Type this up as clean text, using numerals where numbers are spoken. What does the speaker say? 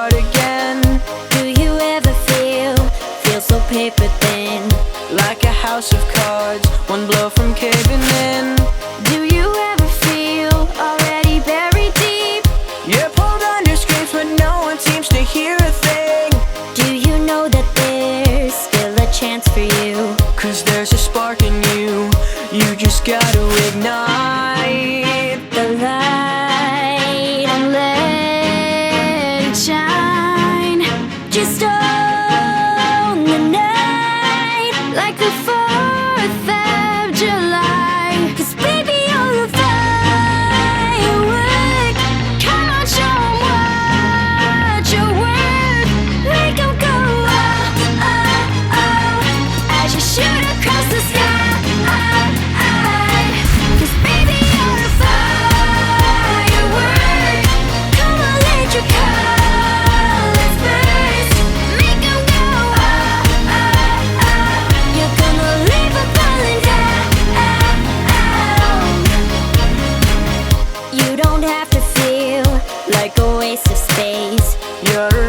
start again. Do you ever feel so paper thin? Like a house of cards, one blow from caving in. Do you ever feel already buried deep? You're pulled under screams but no one seems to hear a thing. Do you know that there's still a chance for you? 'Cause there's a spark in you, you just gotta ignite the light and let it shine. Just own the night like the 4th of July. 'Cause baby, you're a firework. Come on, show 'em what you're worth. Make 'em go oh, oh, oh, as you shoot across the sky. You're